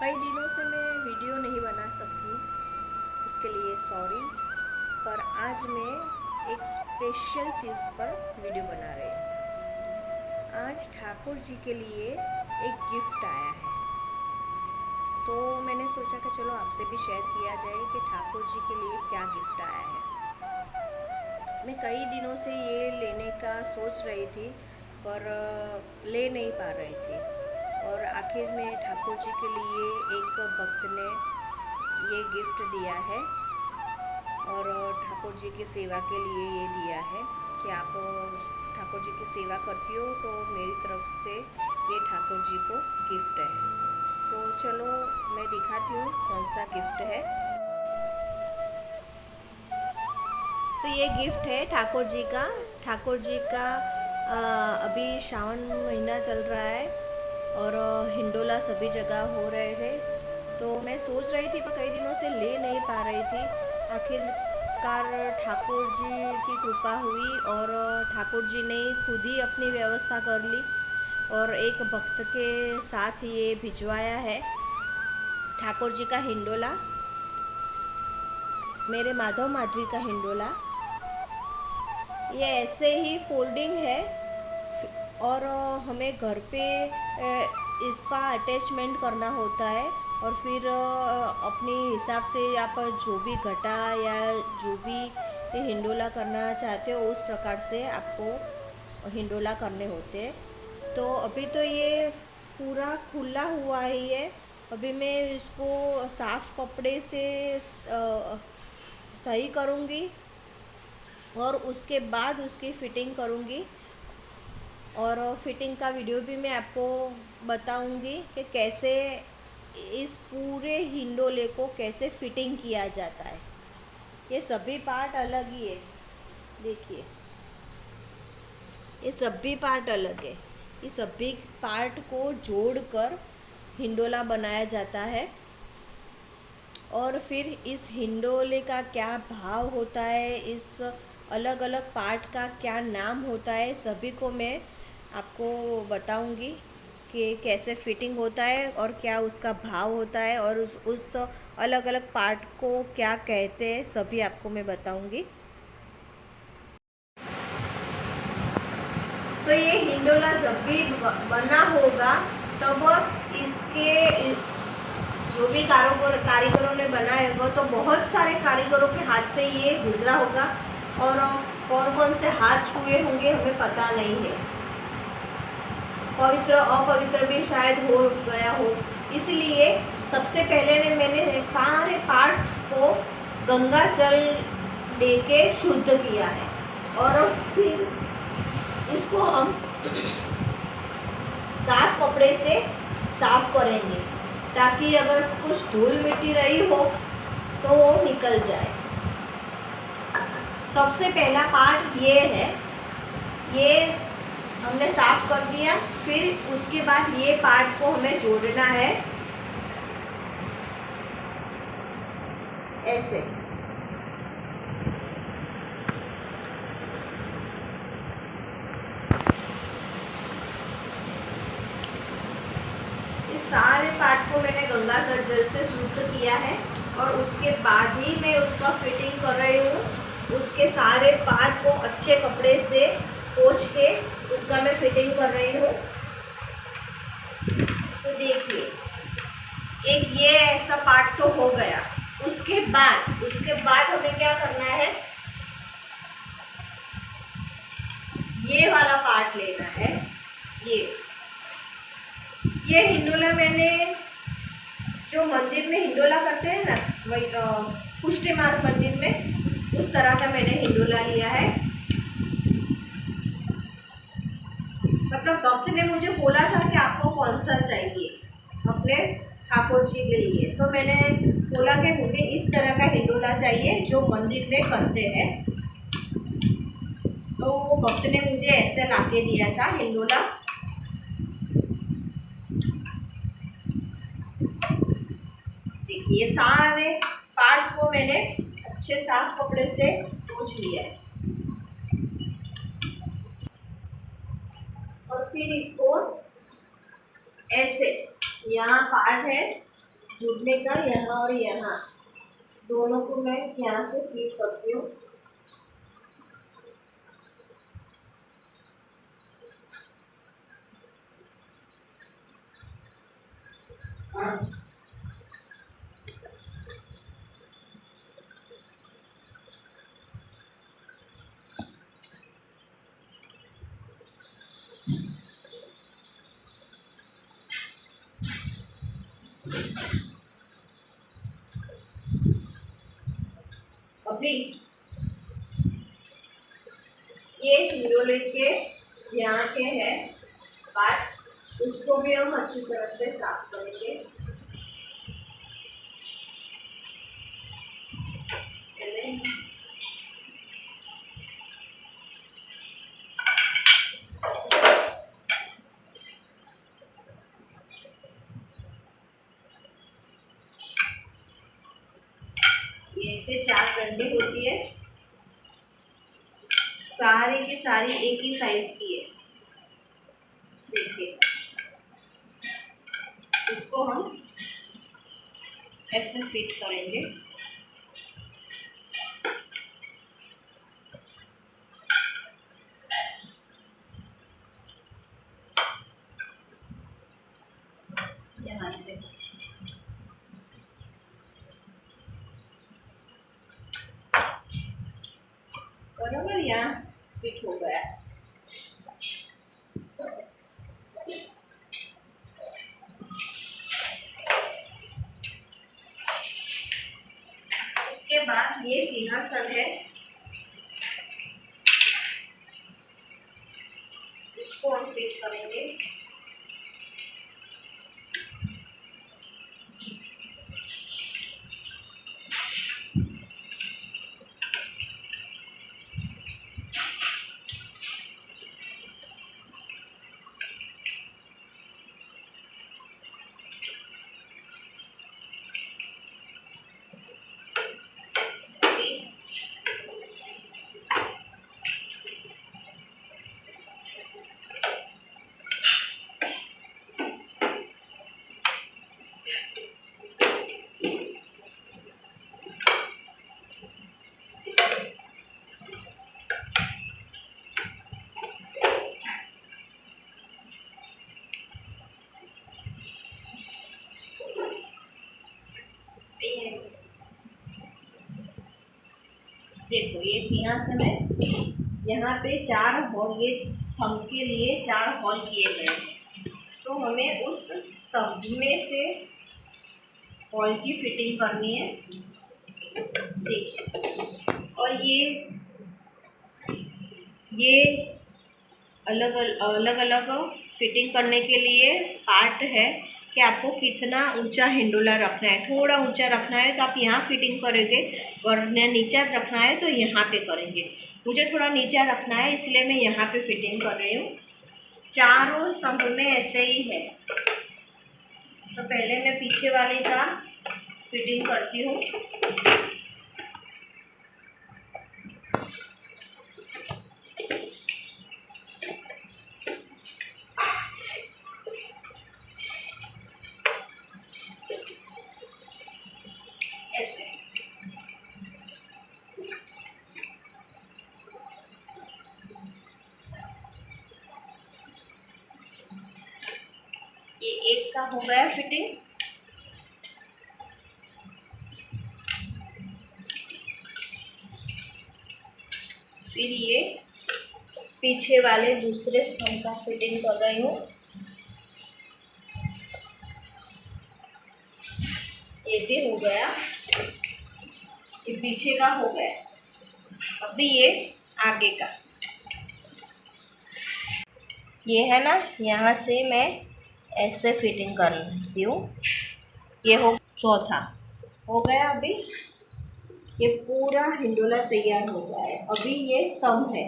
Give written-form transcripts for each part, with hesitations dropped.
कई दिनों से मैं वीडियो नहीं बना सकी, उसके लिए सॉरी। पर आज मैं एक स्पेशल चीज़ पर वीडियो बना रही हूँ। आज ठाकुर जी के लिए एक गिफ्ट आया है, तो मैंने सोचा कि चलो आपसे भी शेयर किया जाए कि ठाकुर जी के लिए क्या गिफ्ट आया है। मैं कई दिनों से ये लेने का सोच रही थी, पर ले नहीं पा रही थी। और आखिर में ठाकुर जी के लिए एक भक्त ने ये गिफ्ट दिया है, और ठाकुर जी की सेवा के लिए ये दिया है कि आप ठाकुर जी की सेवा करती हो तो मेरी तरफ से ये ठाकुर जी को गिफ्ट है। तो चलो मैं दिखाती हूँ कौन सा गिफ्ट है। तो ये गिफ्ट है ठाकुर जी का। ठाकुर जी का अभी श्रावण महीना चल रहा है, और हिंडोला सभी जगह हो रहे थे। तो मैं सोच रही थी पर कई दिनों से ले नहीं पा रही थी। आखिरकार ठाकुर जी की कृपा हुई, और ठाकुर जी ने खुद ही अपनी व्यवस्था कर ली और एक भक्त के साथ ये भिजवाया है ठाकुर जी का हिंडोला, मेरे माधव माधवी का हिंडोला। ये ऐसे ही फोल्डिंग है, और हमें घर पे इसका अटैचमेंट करना होता है, और फिर अपने हिसाब से आप जो भी घटा या जो भी हिंडोला करना चाहते हो उस प्रकार से आपको हिंडोला करने होते हैं। तो अभी तो ये पूरा खुला हुआ ही है। अभी मैं इसको साफ़ कपड़े से सही करूँगी, और उसके बाद उसकी फ़िटिंग करूँगी, और फिटिंग का वीडियो भी मैं आपको बताऊंगी कि कैसे इस पूरे हिंडोले को कैसे फिटिंग किया जाता है। ये सभी पार्ट अलग ही है, देखिए ये सभी पार्ट अलग है। ये सभी पार्ट को जोड़कर हिंडोला बनाया जाता है, और फिर इस हिंडोले का क्या भाव होता है, इस अलग अलग पार्ट का क्या नाम होता है, सभी को मैं आपको बताऊंगी कि कैसे फिटिंग होता है और क्या उसका भाव होता है, और उस अलग अलग पार्ट को क्या कहते हैं, सभी आपको मैं बताऊंगी। तो ये हिंडोला जब भी बना होगा तब इसके जो भी कारीगरों ने बनाया होगा, तो बहुत सारे कारीगरों के हाथ से ये गुजरा होगा, और कौन कौन से हाथ छुए होंगे हमें पता नहीं है। पवित्र अपवित्र भी शायद हो गया हो, इसलिए सबसे पहले मैंने सारे पार्ट्स को गंगा जल दे के शुद्ध किया है, और फिर इसको हम साफ कपड़े से साफ करेंगे, ताकि अगर कुछ धूल मिट्टी रही हो तो वो निकल जाए। सबसे पहला पार्ट ये है, ये हमने साफ कर दिया। फिर उसके बाद ये पार्ट को हमें जोड़ना है ऐसे। इस सारे पार्ट को मैंने गंगा जल से शुद्ध किया है, और उसके बाद ही मैं उसका फिटिंग कर रही हूँ। उसके सारे पार्ट को अच्छे कपड़े से पोंछ के उसका मैं फिटिंग कर रही हूँ। तो देखिए, एक ये ऐसा पार्ट तो हो गया। उसके बाद हमें क्या करना है, ये वाला पार्ट लेना है। ये हिंडोला मैंने जो मंदिर में हिंडोला करते हैं ना, वही पुष्टि मार्ग मंदिर में, उस तरह का मैंने हिंडोला लिया है। मतलब भक्त ने मुझे बोला था कि आपको कौन सा चाहिए अपने ठाकुर जी के लिए, तो मैंने बोला कि मुझे इस तरह का हिंडोला चाहिए जो मंदिर में करते हैं। तो वो भक्त ने मुझे ऐसे लाके दिया था हिंडोला। देखिए, सारे पार्ट्स को मैंने अच्छे साफ कपड़े से पोंछ लिया है, और फिर इसको ऐसे, यहाँ पार्ट है जुड़ने का यहाँ और यहाँ दोनों को मैं यहाँ से फिट करती हूँ। अभी ये हिंडोले के यहाँ के है पार्ट, उसको भी हम अच्छी तरह से साफ करेंगे। ये से 4 डंडी होती है, सारी की सारी एक ही साइज की है। देखिए इसको हम ऐसे फिट करेंगे। यहाँ से बराबर यहाँ फिट हो गया। उसके बाद ये सिंहासन है, इसको हम फिट करेंगे। देखो ये सिंहासन है, यहाँ पे 4 हॉल, ये स्तंभ के लिए 4 हॉल किए गए हैं। तो हमें उस स्तंभ में से हॉल की फिटिंग करनी है। देखिए और ये अलग अलग फिटिंग करने के लिए पार्ट है कि आपको कितना ऊंचा हिंडोला रखना है। थोड़ा ऊंचा रखना है तो आप यहाँ फिटिंग करेंगे, और नीचा रखना है तो यहाँ पे करेंगे। मुझे थोड़ा नीचा रखना है इसलिए मैं यहाँ पे फिटिंग कर रही हूँ। चारों स्तंभ में ऐसे ही है। तो पहले मैं पीछे वाले का फिटिंग करती हूँ। ऐसे ये एक का हो गया फिटिंग। फिर ये पीछे वाले दूसरे स्तंभ का फिटिंग कर रही हूँ। ये भी हो गया, ये पीछे का हो गया। अभी ये आगे का, ये है ना, यहाँ से मैं ऐसे फिटिंग करती हूँ। ये हो चौथा हो गया। अभी ये पूरा हिंडोला तैयार हो गया है। अभी ये स्तंभ है,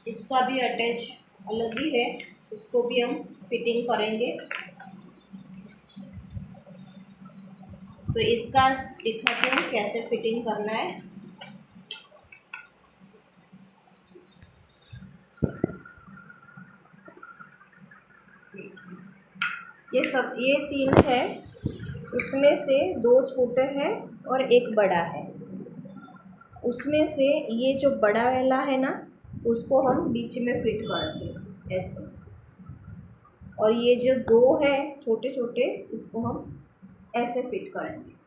इसका भी अटैच अलग ही है, उसको भी हम फिटिंग करेंगे। तो इसका दिखाते हैं कैसे फिटिंग करना है। ये 3 है, उसमें से 2 छोटे हैं और 1 बड़ा है। उसमें से ये जो बड़ा वाला है ना, उसको हम बीच में फिट करेंगे ऐसे, और ये जो 2 है छोटे छोटे, इसको हम ऐसे फिट करेंगे।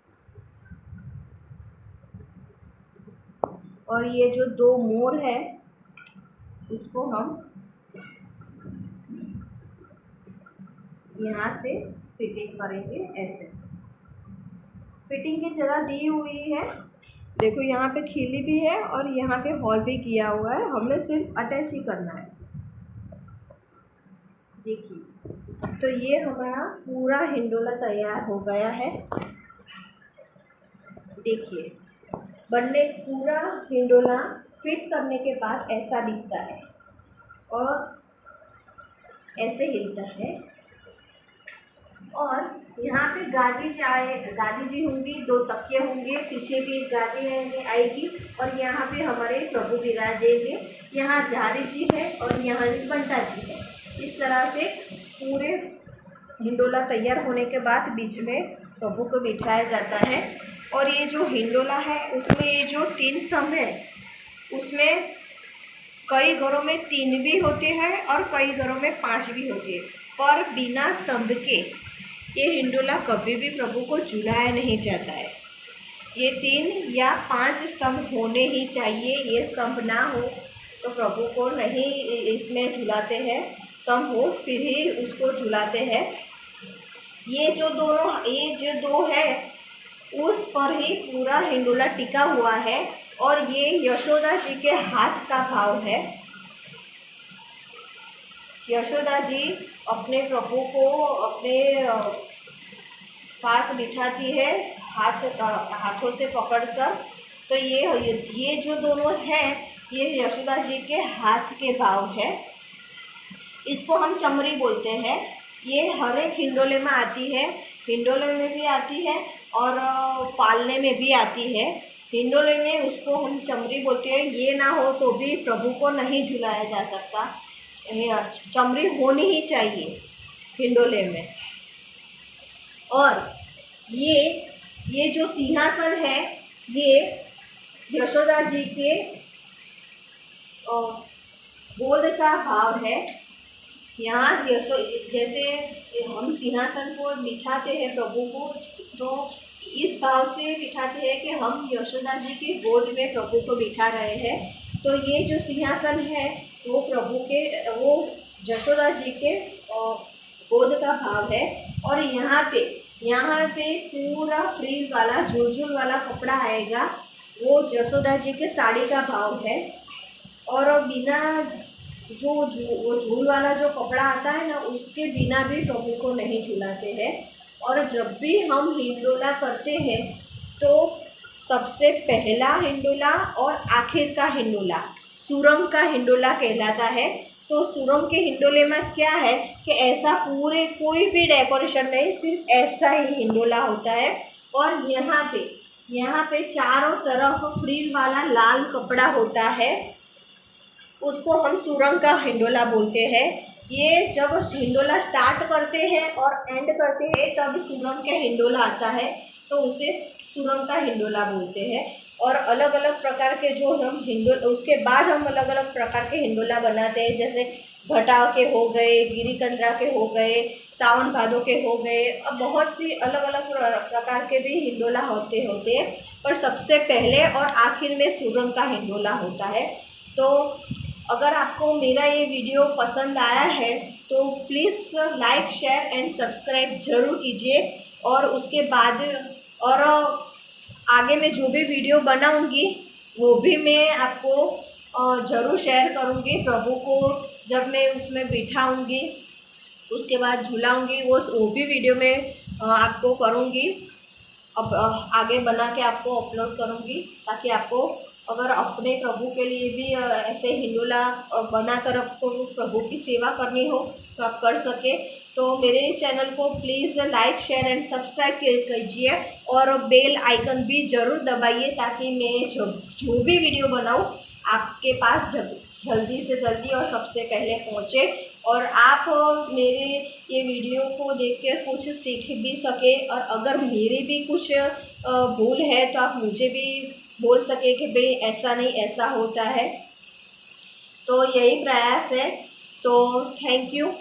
और ये जो 2 मोर है, उसको हम यहाँ से फिटिंग करेंगे ऐसे। फिटिंग की जगह दी हुई है, देखो यहाँ पे खिली भी है और यहाँ पे हॉल भी किया हुआ है, हमें सिर्फ अटैच ही करना है। देखिए, तो ये हमारा पूरा हिंडोला तैयार हो गया है। देखिए, बनने पूरा हिंडोला फिट करने के बाद ऐसा दिखता है और ऐसे हिलता है। और यहाँ पे गादी जी होंगी, 2 तकिए होंगे, पीछे भी गादी आएगी और यहाँ पे हमारे प्रभु विराजेंगे। यहाँ झारी जी है और यहाँ बंटा जी है। इस तरह से पूरे हिंडोला तैयार होने के बाद बीच में प्रभु को बिठाया जाता है। और ये जो हिंडोला है, उसमें ये जो 3 स्तंभ है, उसमें कई घरों में 3 भी होते हैं और कई घरों में 5 भी होते हैं, पर बिना स्तंभ के ये हिंडोला कभी भी प्रभु को झुलाया नहीं जाता है। ये 3 या 5 स्तंभ होने ही चाहिए। ये स्तंभ ना हो तो प्रभु को नहीं इसमें झुलाते हैं, स्तंभ हो फिर ही उसको झुलाते हैं। ये जो 2 है, उस पर ही पूरा हिंडोला टिका हुआ है और ये यशोदा जी के हाथ का भाव है। यशोदा जी अपने प्रभु को अपने पास बिठाती है, हाथों से पकड़कर। तो ये जो दोनों हैं, ये यशोदा जी के हाथ के भाव है। इसको हम चमरी बोलते हैं। ये हर एक हिंडोले में आती है, हिंडोले में भी आती है और पालने में भी आती है। हिंडोले में उसको हम चमरी बोलते हैं। ये ना हो तो भी प्रभु को नहीं झुलाया जा सकता, चमरी होनी ही चाहिए हिंडोले में। और ये जो सिंहासन है, ये यशोदा जी के गोद का भाव है। यहाँ जैसे हम सिंहासन को बिठाते हैं प्रभु को, तो इस भाव से बिठाते हैं कि हम यशोदा जी की गोद में प्रभु को बिठा रहे हैं। तो ये जो सिंहासन है वो वो यशोदा जी के गोद का भाव है। और यहाँ पे पूरा फ्रिल वाला झूल वाला कपड़ा आएगा, वो यशोदा जी के साड़ी का भाव है। और बिना वो झूल वाला जो कपड़ा आता है ना, उसके बिना भी प्रभु को नहीं झुलाते हैं। और जब भी हम हिंडोला करते हैं तो सबसे पहला हिंडोला और आखिर का हिंडोला सुरंग का हिंडोला कहलाता है। तो सुरंग के हिंडोले में क्या है कि ऐसा पूरे कोई भी डेकोरेशन नहीं, सिर्फ ऐसा ही हिंडोला होता है। और यहाँ पे चारों तरफ फ्रिल वाला लाल कपड़ा होता है, उसको हम सुरंग का हिंडोला बोलते हैं। ये जब हिंडोला स्टार्ट करते हैं और एंड करते हैं तब सुरंग का हिंडोला आता है, तो उसे सुरंग का हिंडोला बोलते हैं। और अलग अलग प्रकार के जो हम उसके बाद हम अलग अलग प्रकार के हिंडोला बनाते हैं, जैसे घटाव के हो गए, गिरिकंद्रा के हो गए, सावन भादो के हो गए, अब बहुत सी अलग अलग प्रकार के भी हिंडोला होते हैं। पर सबसे पहले और आखिर में सुरंग का हिंडोला होता है। तो अगर आपको मेरा ये वीडियो पसंद आया है तो please like, share and subscribe ज़रूर कीजिए। और उसके बाद और आगे मैं जो भी वीडियो बनाऊंगी वो भी मैं आपको ज़रूर शेयर करूंगी। प्रभु को जब मैं उसमें बिठाऊंगी, उसके बाद झुलाऊंगी, वो भी वीडियो में आपको करूंगी। अब आगे बना के आपको अपलोड करूंगी, ताकि आपको अगर अपने प्रभु के लिए भी ऐसे हिंडोला बनाकर आपको प्रभु की सेवा करनी हो तो आप कर सके। तो मेरे चैनल को please like, share and subscribe कीजिए और बेल आइकन भी ज़रूर दबाइए, ताकि मैं जो भी वीडियो बनाऊँ आपके पास जल्दी से जल्दी और सबसे पहले पहुँचे और आप मेरे ये वीडियो को देख कर कुछ सीख भी सके, और अगर मेरे भी कुछ भूल है तो आप मुझे भी बोल सके कि भाई ऐसा नहीं ऐसा होता है। तो यही प्रयास है। तो थैंक यू।